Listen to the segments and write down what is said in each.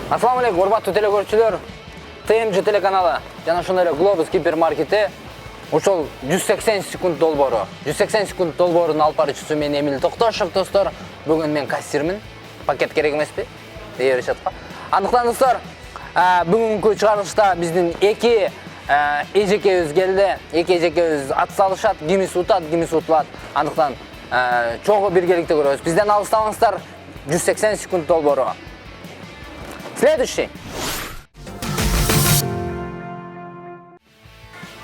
Assalamu alaikum, урматтуу телекөрүүчүлөр. ТМЖ телеканалы жана ошондой эле Globus гипермаркети ошол 180 секунд долбоору. 180 секунд долбоорунун алып баруучусу мен Эмил Токтошов, достор. Бүгүн мен кассирмин. Пакет керек эмеспи? Дей беришет го. Андыктан достор, бүгүнкү чыгарылышта биздин эки эжекебиз келди. Эки эжекебиз ат салышат, кимиси утат, кимиси утулат. Андыктан чогуу биргеликте көрөбүз. Бизден алыстабаңыздар. 180 секунд долбоору. Следующий.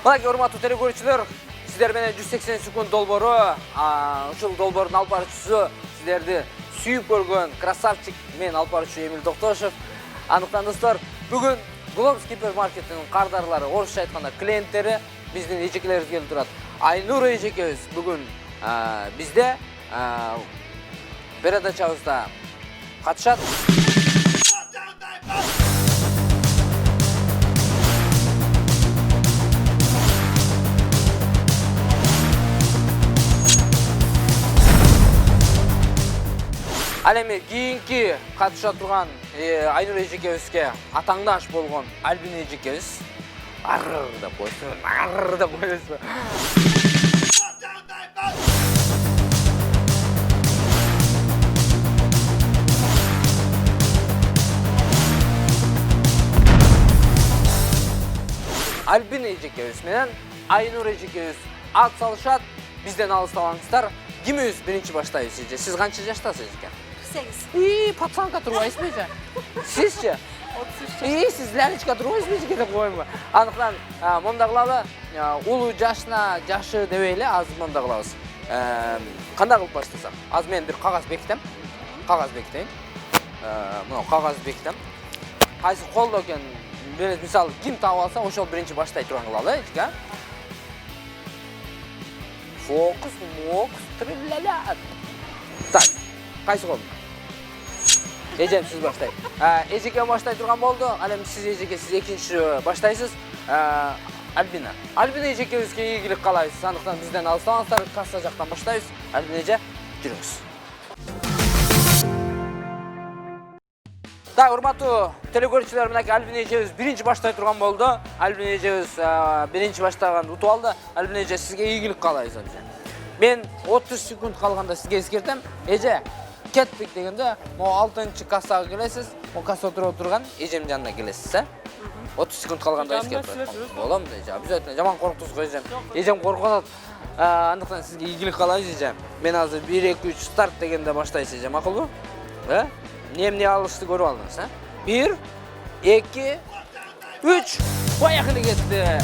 Мынакей урматтуу телекөрүүчүлөр, сиздер менен 180 секунд долбоору, ушул долбоордун алып баруучусу сиздерди сүйүп көргөн красавчик мен алып баруучу Эмил Токтошов. Андыктан достор, бүгүн Globus гипермаркетинин кардарлары, орусча айтканда клиенттери биздин эжекелерибиз келип турат. Айнур эжекебиз бүгүн бизде передачабызда катышат. Ал эми кийинки катыша турган Айнур эжекебизге атаңдаш болгон Альбин эжекебиз арр деп койсун, арр деп койсун. Альбин эжекебиз менен Айнур эжекебиз ат салышат. Бизден алыстабаңыздар. Кимибиз биринчи баштайбыз эже? Сиз канча жаштасыз эжеке? 48. Пацанка турбайсызбы эже? Сизчи? 33. Сиз лялечка турбайсызбы эжеке деп коеюнбу? Андыктан монда кылалы, улуу жашына жашы дебейли, азыр монда кылабыз. Кандай кылып баштасак? Азыр мен бир кагаз бекитем. Кагаз бекитейин. Мына кагаз бекитем. Кайсы колдо экен, мисалы, ким таап алса, ошол биринчи баштай турган кылалы, эжеке. Фокус, мокус, трилялят. Так, кайсы кол? Эжем сиз баштай. Эжеке баштай турган болду. Ал эми сиз эжеке, сиз экинчи баштайсыз. Альбина. Альбина эжекебизге ийгилик каалайбыз. Андыктан бизден алыстабаңыздар, касса жактан баштайбыз. Альбина эже, жүрүңүз. Так, урматтуу телекөрүүчүлөр, мынакей Альбин эжебиз биринчи баштай турган болду. Альбин эжебиз биринчи баштаган утуп алды. Альбин эже, сизге ийгилик каалайбыз эже. Мен 30 секунд калганда сизге эскертем. Эже, кеттик дегенде, могу 6-чы кассага келесиз. Могу касса отуруп турган эжем жанына келесиз, 30 секунд калганда эскертип. Болому эже? Обязательно. Жаман корктуңуз го эжем. Эжем коркуп атат. Андыктан сизге ийгилик каалайбыз эже. Мен азыр 1 2 3 старт дегенде баштайсыз эже, макулбу? Эмне алышты көрүп алдыңыз, 1 2 3 Поехали кетти.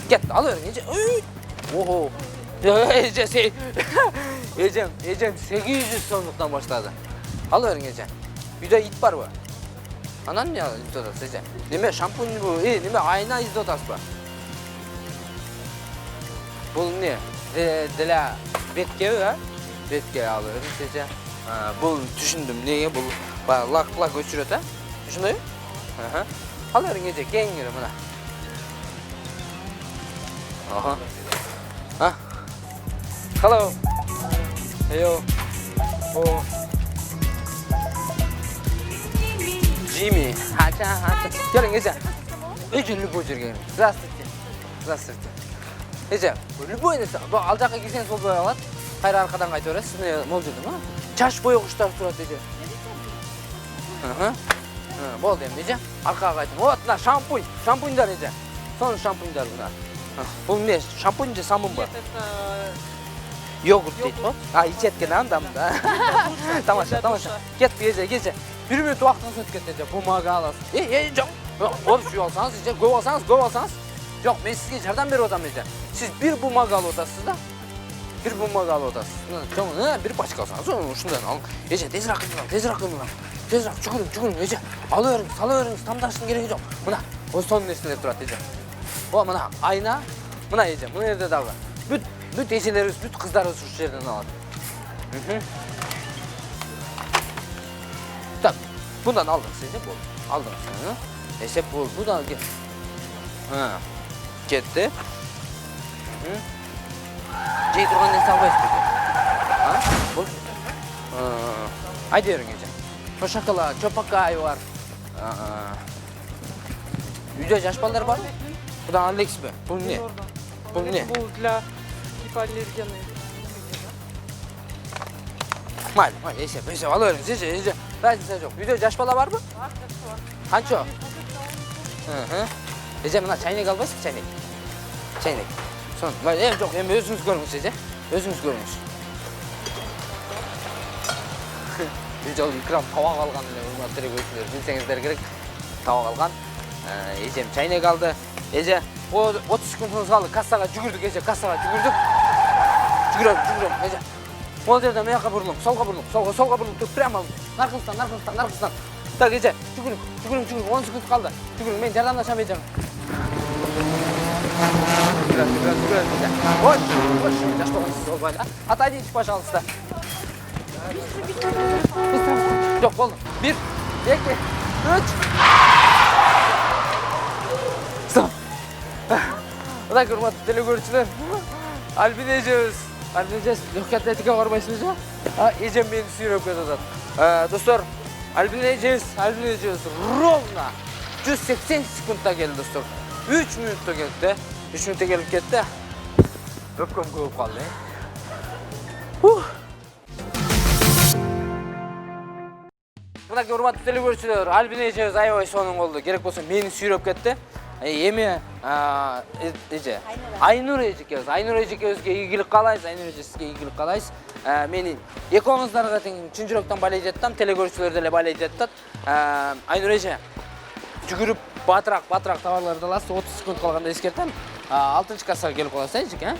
Кетти, ал бериң эже. Ого. Эже сей. Эжем 800 сомдуктан баштады. Ал бериң эже. Үйдө ит барбы? Анан эмне издеп атасыз эже? Неме шампуньбу? Неме айна издеп атасызбы? Бул эмне? Деля беткеби, Бетке ал бериң эже. Бул түшүндүм, неге бул лак өчүрөт, Түшүндөйбү? Ал бериң эже, кеңири мына. Hello. Heyo. Oh. Jimmy. Hacha. Келиң эже. Эже любой жерге келиң. Здравствуйте. Эже, любой нерсе. Ал жакка келсеңиз болбой калат. Кайра аркадан кайтып бересиз. Мына могул жерде, Чаш боёгучтар турат эже. Болду эми эже. Аркага кайтып. Вот, мына шампуньдар эже. Сонун шампуньдар мына. Бул эмне? Шампунь же самынбы? Йогурт дейт го? Ичет экен анда. Тамаша. Кетти эже. 1 мүнөт убактыңыз өтүп кетти эже. Бумага аласыз. Жок. Ооп жуюп алсаңыз эже, көп алсаңыз. Жок, мен сизге жардам берип атам эже. Сиз 1 бумага алып атасыз да? 1 бумага алып атасыз. Жоң, 1 пачка алсаңыз, ушундан ал. Эже, тезирак кыймылам. Тезирак жүгүрүң эже. Ала бериңиз, тамдаштын кереги жок. Мына, сонун нерселер турат эже. Мына айна, мына эже, мына жерде дагы. Бүт эжелерибиз, бүт кыздарыбыз ушул жерден алат. Так, bundan aldыңыз эже, болду. Алдыңыз. Эсеп болду, будан кет. Кетти. Жей турган нерсе албайсызбы? Бул. Айда бериң эже. Шошакала, чопакай бар. Үйде жаш балдар бар? Бұдан Алекс бе? Бұл не? Бұл не? Бұл для гипоаллергены. Mal, есеп, ала өріңіз, еше. Разница жоқ. Үйде жаш бала бар ба? Қанша? Еше, мына чайнек албайсыз, чайнек? Чайнек. Сон, жоқ, өзіңіз көріңіз, еше. Өзіңіз көріңіз. Үй жол икрам тавақ алған, үрматтыры көшілер, білсеңіздер керек. Тавақ алған. Ешем чайнек алды. Еше, 30 секундыңыз қалды, кассаға жүгірдік, еше, кассаға жүгірдік. Жүгірем, еше. Ол жерден маяққа бұрылым, солға бұрылым, тұр, прямо нарқыныстан. Так, еше, жүгірім, 10 секунд қалды. Жүгірім, мен жардамдашам ешем. Жүгірім, ой, жаш болғансыз, ол байлы. Отойдите, пожалуйста. Жоқ, болды. 1, 2, 3. Стоп. Одан көрматты телекөршілер. Альбин ежеміз. Легкий атлетика бармайсыз ба? Ежем мені сүйреп кетіп жатыр. Достар, Альбин ежеміз ровно 180 секундта келді, достар. 3 минутта келді. 3 минутта келіп кетті. Өпкем көп қалды. Мына көрматты телекөршілер, Альбин ежеміз аябай соның болды. Керек болса мені сүйреп кетті. Еме Айнұр ежекебіз. Айнұр ежекебізге игілік қалайыз, Айнұр ежесізге игілік қалайыз. Мені екоңыздарға тең чын жүректен балай жеттім, телекөршілерді балай жеттім. Айнұр еже, жүгіріп батырақ тауарларды аласыз, 30 секунд қалғанда ескертем. 6-шы кассаға келіп қаласыз, ежек,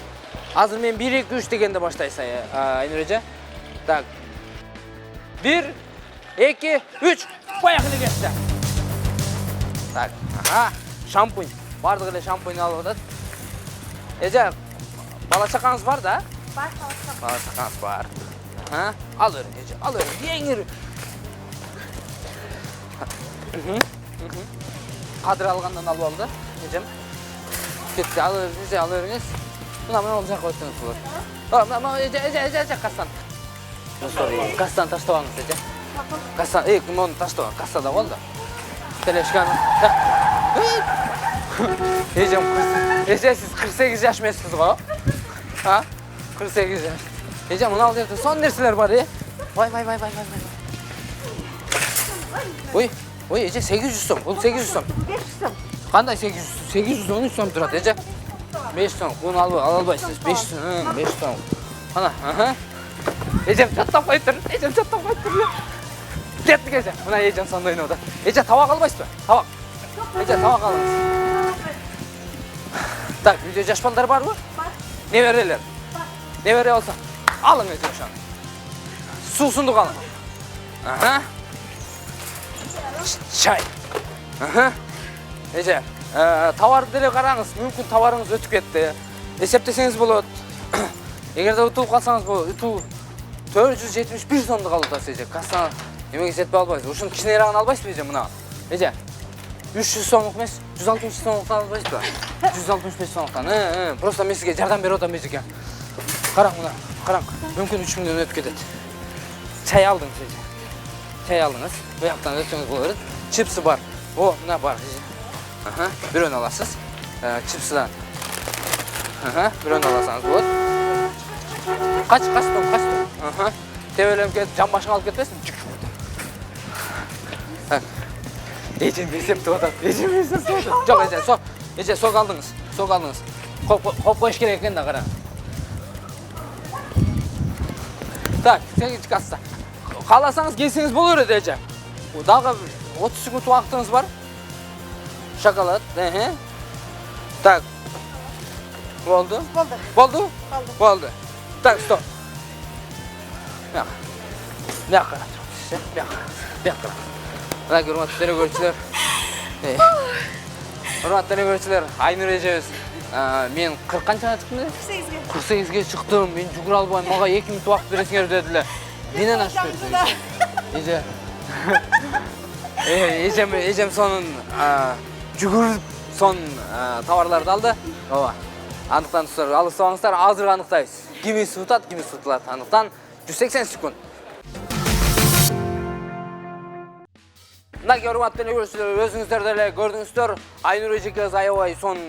Азыр мен 1, 2, 3 дегенде баштайсыз, Айнұр еже. Так, 1, 2, 3, поехали кетті. Так, шампунь. Бардық еле шампунь алып отады. Еже, бала шақаңыз бар да? Бар, бала шақаңыз бар. Ал өрін, еже, ал өрін, ең өрін. Қадыр алғандан алып алды, ежем. Кетті, ал өрін, еже, ал өріңіз. Мұна ол жаққа өттіңіз болады. Еже, қастан. Қастан таштауаңыз, еже. Қастан, кім оны таштауаң, қастада қолды. Телешканы. Ежем, сіз 48 жаш месіз ғой? 48 жаш. Ежем, мұнал жерді сон нәрселер бар, Вай. Ой, еже, 800 сом, бұл 800 сом. 500 сом. Қандай 800? 813 сом тұрады, еже. 5 сом, бұны албайсыз, 500 сом. Ана, Ежем, жаттап қайтыр, Кеттік, еже, мұна ежем сонда ойнауды. Еже, тавақ албайсыз ба? Тавақ. Еже, тавақ алыңыз. Так, үйде жаш балдар бар ба? Бар. Неберелер? Бар. Небере болса, алың еже шаны. Сусындық алың. Чай. Еже, тауарды деле қараңыз, мүмкін тауарыңыз өтіп кетті. Есептесеңіз болады. Егерде ұтылып қалсаңыз бұл, ұтыл 471 сомды қалудасы, еже. Кассаны емеге жетпей албайсыз. Ушын кішінерағын албайсыз, еже, мұна. Еже, 300 сомлық емес, 160 сомлықтан албайсыз ба? 165 сомлықтан. Просто мен сізге жардам беріп отам, ежеке. Қараң мұна, қараң. Мүмкін 3 миллион өтіп кетеді. Чай алдыңыз, еже. Чай алдыңыз. Бұл жақтан өтсеңіз болар. Чипсы бар. О, мына бар, еже. Бір өн аласыз. Чипсыдан. Бір өн аласаңыз болады. Қач том. Тебелем кетіп, жамбашың алып кетпесін. Ежем есепті отады. Жоқ, еже, сок алдыңыз. Қоп қойш керек екен да, қара. Так, 8-ші касса. Қаласаңыз, келсеңіз болыр еді, еже. Дағы 30 секунд уақытыңыз бар. Шоколад. Так. Болды? Болды. Так, стоп. Мягко. Мына көрматты телекөршілер. Айнұр ежеміз. Мен 40 қаншаға шықтым деді? 48-ге шықтым. Мен жүгір албай, маға 2 минут уақыт бересіңер деділі. Менен ашып берді. Ежем соның жүгір сон товарларды алды. Андықтан тұстар, алыстауыңыздар, азыр анықтайыз. Кеме суытады, кеме суытылады. Андықтан 180 секунд. Mındaki hurmatly görüşçüler, özüңүzдөр деле көрдүңүздөр. Айнур эжекебиз аябай сон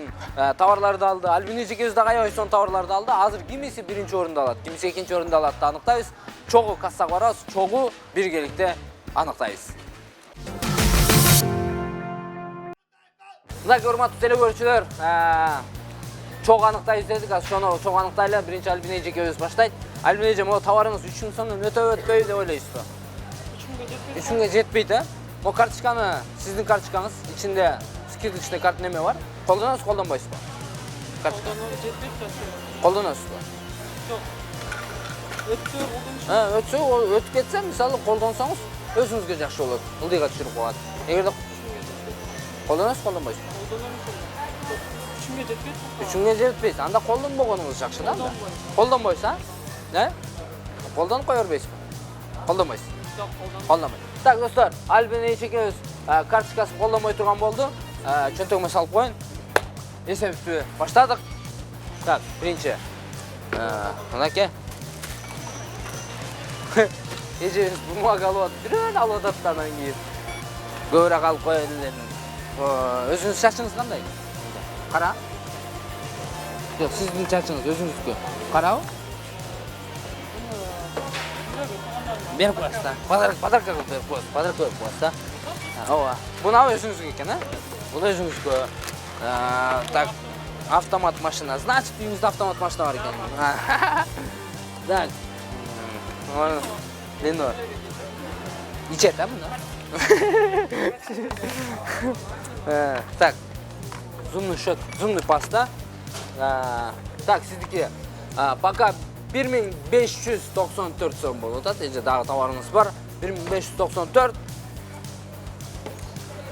товарларды алды. Альбин эжекебиз да аябай сон товарларды алды. Азыр кимиси биринчи орунду алат, кимиси экинчи орунду алат да аныктайбыз. Чогуу кассага барабыз, чогуу биргеликте аныктайбыз. Мындaki hurmatly теле көрүүчүлөр, чогуу аныктайбыз дедик. Азыр шону чогуу аныктайлы. Биринчи Альбин эжекебиз баштайт. Альбин эже, могу товарыңыз 3 күн соңдон өтөбөтпөйбү деп ойлойсузбу? 3 күнгө жетпейт, Мо карточканы, сиздин карточкаңыз ичинде скидочный карт неме бар? Колдоносуз, колдонбойсузбу? Карточка. Колдоносузбу? Жок. Өтсө, Өтсө, өтүп кетсе, мисалы колдонсоңуз өзүңүзгө жакшы болот. Ылдыйга түшүрүп коет. Эгерде колдоносуз, колдонбойсузбу? Үч күнгө жетпейт. Анда колдонбогонуңуз жакшы да? Колдонбойсуз, Колдонуп кое бербейсизби? Колдонбойсуз. Жок, Колдонбойт. Так, достор, Альбин эжекебиз карточкасын колдонбой турган болду. Чөнтөгүмө салып коюн. Эсептүү баштадык. Так, биринчи. Мынакей. Эжебиз бумага алып атып, бирөө алып атат да анан кийин. Көбүрөөк алып коелу дедим. Өзүңүз чачыңыз кандай? Кара. Жок, сиздин чачыңыз өзүңүздүкү. Карабы? Берип коесуз да. Подарка кылып берип коесуз. Подарка берип коесуз да. Ооба. Буну өзүңүзгө экен, Буну өзүңүзгө. Так, автомат машина. Значит, үйүңүздө автомат машина бар экен. Так. Лено. Ичет, буну? Так. Зумный счет, зумный паста. Так, сиздики пока 1594 сом болуп атат. Эже дагы товарыңыз бар. 1594.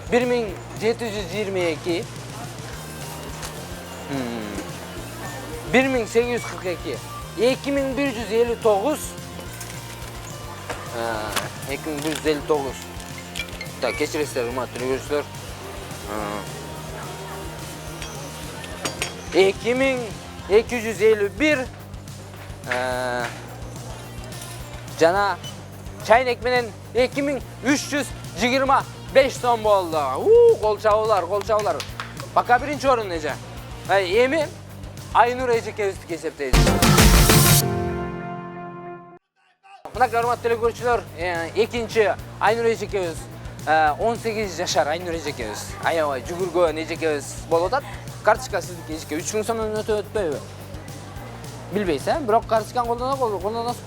1722. 1842. 2159. 2159. Так, кечиресиздер, урматтуу көрүүчүлөр. 2251. Жана чайнек менен 2325 сом болду. Кол чабуулар. Пока биринчи орун эже. Эми Айнур эжекебиздики эсептейбиз. Мынакей урматтуу көрүүчүлөр, экинчи Айнур эжекебиз 18 жашар Айнур эжекебиз. Аябай жүгүргөн эжекебиз болуп атат. Карточка сиздики эжеке 3 күн соңдон өтөбөтпөйбү? Билбейсиз, бирок карточканы колдоносуз, колдонбойсуз.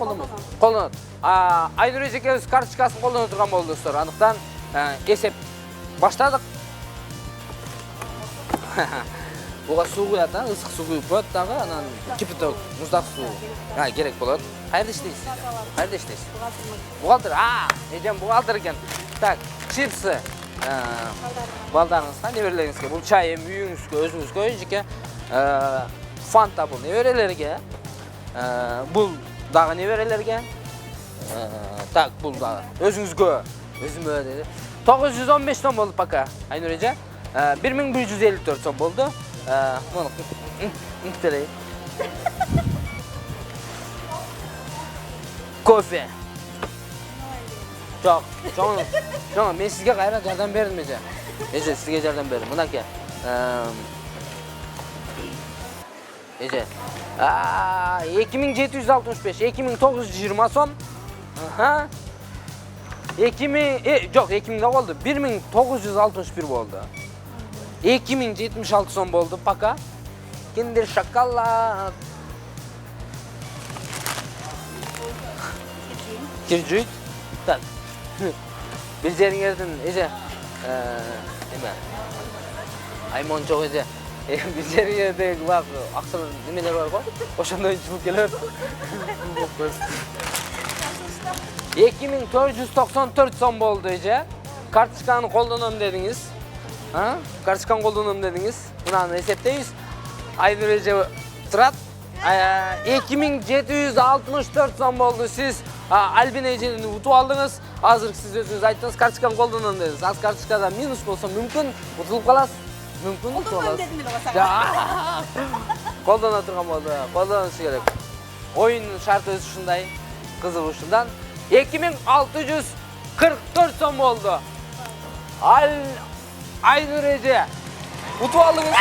Колдонот. Айнур эжекебиз карточкасын колдоно турган болду, достор. Андыктан эсеп баштадык. Буга суу куят, ысык суу куюп коет дагы, анан кипяток, муздак суу керек болот. Кайерде иштейсиз? Бухгалтер. Эжем бухгалтер экен. Так, чипсы. Балдарыңызга, неберелериңизге. Бул чай эми үйүңүзгө, өзүңүзгө эжеке. Фанта бул неберелерге. Бул дагы неберелерге. Так, бул дагы өзүңүзгө. Өзүмө деди. 915 сом болду пока. Айнур эже. 1154 сом болду. Муну интелей. Кофе. Жок, мен сизге кайра жардам бердим эже. Эже, сизге жардам бердим. Мынакей. Эже. 2765, 2920 сом. 2000, жок, 2000 да болду. 1961 болду. 2076 сом болду пока. Киндер шоколад. Киржүйт. Так. Бир жериңердин эже эме. Аймон жок эже. Бир жериңерде бак акча немелер бар го. Ошондой чылып келет. 2494 сом болду эже. Карточканы колдоном дедиңиз. Карточканы колдоном дедиңиз. Мынаны эсептейбиз. Айнур эже турат. 2764 сом болду. Сиз Альбин эжени утуп алдыңыз. Азыр сиз өзүңүз айттыңыз, карточканы колдоном дедиңиз. Az карточкада минус болсо мүмкүн утулуп каласыз. Мүмкүн утуп аласыз. Колдоно турган болду. Колдонуш керек. Оюндун шарты өзү ушундай. Кызыгуушундан 2644 сом болду. Aynur Эже ұтып алдыңыз.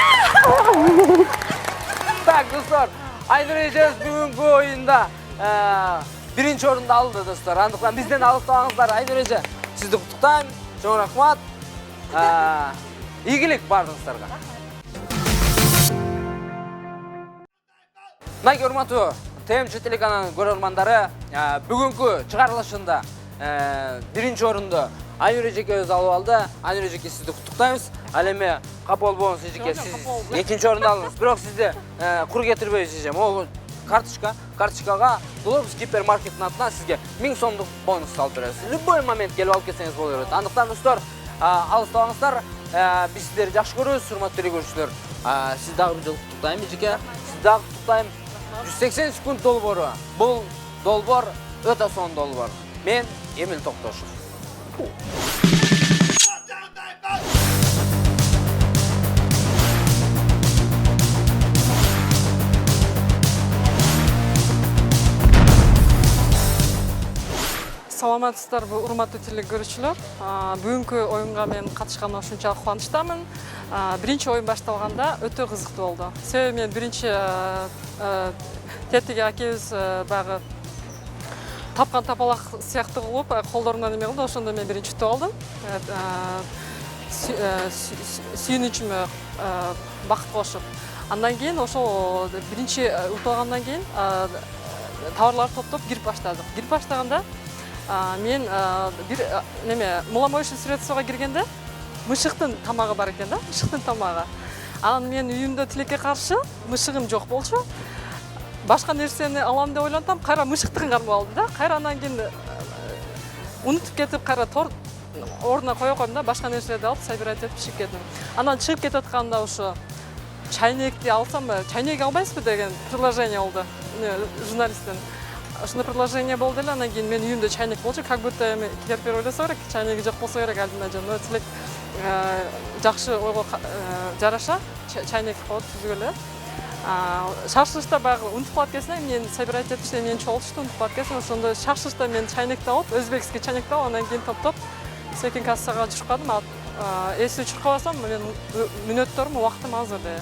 Так, достар, Aynur Эже бүгінгі ойында бірінші орынды алды, достар. Андықтан бізден алыстамаңыздар. Aynur Эже, сізді құттықтаймын. Чоң рахмат. Игілік бардыңыздарға. Мына урматтуу ТМЧ телеканалының көрермандары, бүгінгі чыгарылышында бірінші орынды Aynur Эжеге өз алып алды. Aynur Эжеге сізді құттықтаймыз. Ал эми капа болбоңуз Эжеге, сіз екінші орынды алдыңыз. Бирок сізді құр кетирбейбиз Эжем. Ол карточкага Globus гипермаркеттин атынан сизге 1000 сомдук бонус алып беребиз. Любой момент келип алып келсеңиз боло берет. Андыктан достор, алыстабаңыздар. Биз сиздерди жакшы көрөбүз, урматтуу телекөрүүчүлөр. Сиз дагы бир жолу куттуктайм Эжеге. Сиз дагы куттуктайм. 180 секунд долбоору. Бул долбоор өтө сонун долбоор. Мен Эмил Токтошев. Саламатсыздар, урматтуу телекөрүүчүлөр. Бүгүнкү оюнга мен катышканыма ушунчалык кубанычтамын. Биринчи оюн башталганда өтө кызыктуу болду. Себеби мен биринчи тетиги акебиз баягы тапкан тапалак сыяктуу кылып, колдорунан эме кылды. Ошондо мен биринчи утуп алдым. Сүйүнүчүмө бакыт кошуп. Андан кийин ошол биринчи утуп алгандан кийин товарларды топтоп кирип баштадык. Кирип баштаганда мен бир неме муламоющий средствого киргенде мышыктын тамагы бар экен да, мышыктын тамагы. Анан мен үйүмдө тилекке каршы мышыгым жок болчу. Башка нерсени алам деп ойлонтам, кайра мышыктын кармап алдым да. Кайра андан кийин унутуп кетип, кайра тор ордуна кое койдум да, башка нерселерди алып собирать этип чыгып кеттим. Анан чыгып кетип атканда ошо чайнекти алсамбы, чайнек албайсызбы деген предложение болду журналисттен. Ошондой предложение болду эле, андан кийин мен үйүмдө чайнек болчу, как будто эми кирпер ойлосо керек, чайнеги жок болсо керек Альбина эже. Но тилек жакшы ойго жараша чайнекти коюп түзгөлө. Шаршылышта баягы унутуп калып кетсем, мен собирать этиште эмнени чогултушту, унутуп калып кетсем, ошондо шаршылышта мен чайнекти алып, өзбекский чайнекти алып, андан кийин топтоп секин кассага чуркадым. Эсти чуркабасам, мен мүнөттөрүм, убактым аз эле.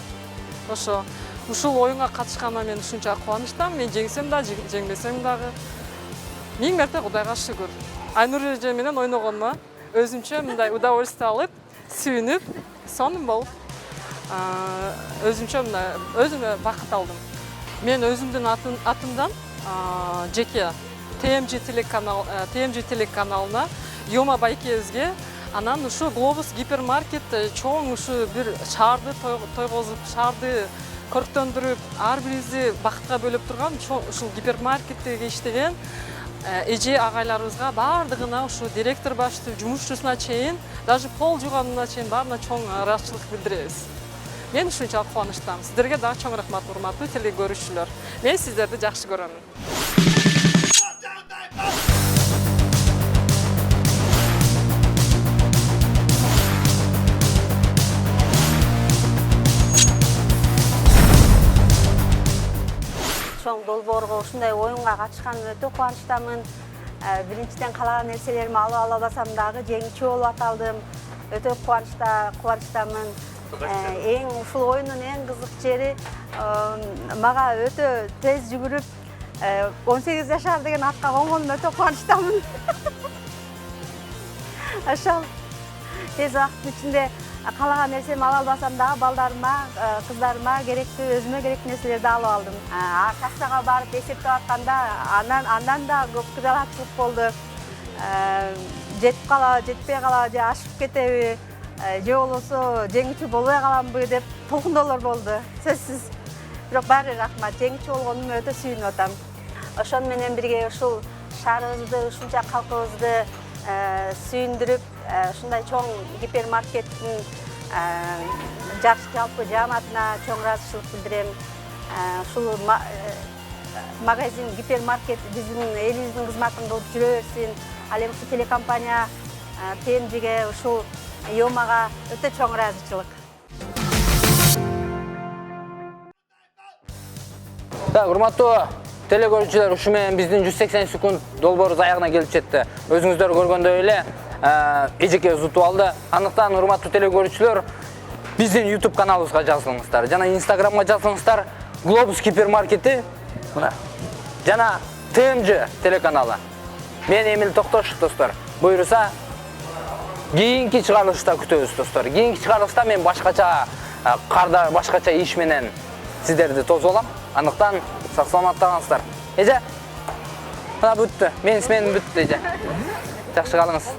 Ошо ушул оюнга катышканыма мен ушунча кубанычтамын. Мен жеңсем да, жеңбесем дагы 1000 мерте Кудайга шүгүр. Aynur Эже менен ойногонума өзүмчө мындай удовольствие алып, сүйүнүп, сонун болуп, өзүмчө мындай өзүмө бакыт алдым. Мен өзүмдүн атымдан жеке ТМЖ телеканалына Йома Байкебизге, анан ушу Globus гипермаркет чоң ушу бир шаарды тойгозуп, шаарды көрктөндүрүп, ар бирибизди бакытка бөлөп турган ушул гипермаркеттеги иштеген эже агайларыбызга баардыгына ушу директор баштуу жумушчусуна чейин, даже пол жууганына чейин баарына чоң ыраазычылык билдиребиз. Мен ушунчалык кубанычтамын. Сиздерге дагы чоң рахмат, урматтуу телекөрүүчүлөр. Мен сиздерди жакшы көрөмүн. Чоң долбоорго ушундай оюнга катышканыма өтө кубанычтамын. Биринчиден каалаган нерселерими алып албасам дагы жеңүүчү болуп аталдым. Өтө кубанычтамын. Эң ушул оюндун эң кызык жери мага өтө тез жүгүрүп 18 жашар деген атка конгонума өтө кубанычтамын. Ошол тез убакыттын ичинде каалаган нерсеми ала албасам дагы балдарыма, кыздарыма керектүү, өзүмө керектүү нерселерди алып алдым. Кассага барып эсептеп атканда андан да көп кыжалатчылык болду. Жетип калабы, жетпей калабы, же ашып кетеби, же болбосо жеңүүчү болбой каламбы деп толкундоолор болду. Сөзсүз. Бирок баары рахмат, жеңүүчү болгонума өтө сүйүнүп атам. Ошону менен бирге ушул шаарыбызды, ушунча калкыбызды сүйүндүрүп, ушундай чоң гипермаркеттин жалпы жааматына чоң ыраазычылык билдирем. Ушул магазин, гипермаркет биздин элибиздин кызматында болуп жүрө берсин. Ал эми ушул телекомпания ТМЖге, ушул Йомага өтө чоң ыраазычылык. Так, урматтуу телекөрүүчүлөр, ушу менен биздин 180 секунд долбоорубуз аягына келип жетти. Өзүңүздөр көргөндөй эле эжекебиз утуп алды. Андыктан урматтуу телекөрүүчүлөр, биздин YouTube каналыбызга жазылыңыздар. Жана Instagramга жазылыңыздар. Globus гипермаркети мына жана ТМЖ телеканалы. Мен Эмил Токтошев, достор. Буйруса кийинки чыгарылышта күтөбүз, достор. Кийинки чыгарылышта мен башкача карда башкача иш менен сиздерди тосуп алам. Андыктан сак саламатта калыңыздар. Эже, мына бүттү. Менин бүттү, эже. Жакшы калыңыз.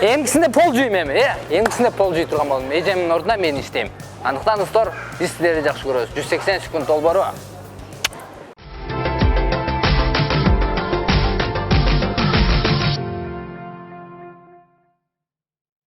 Эмкисинде пол жуйм эми, эмкисинде пол жуй турган болдум. Эжемдин ордуна мен иштейм. Андыктан достор, биз сиздерди жакшы көрөбүз. 180 секунд долбоору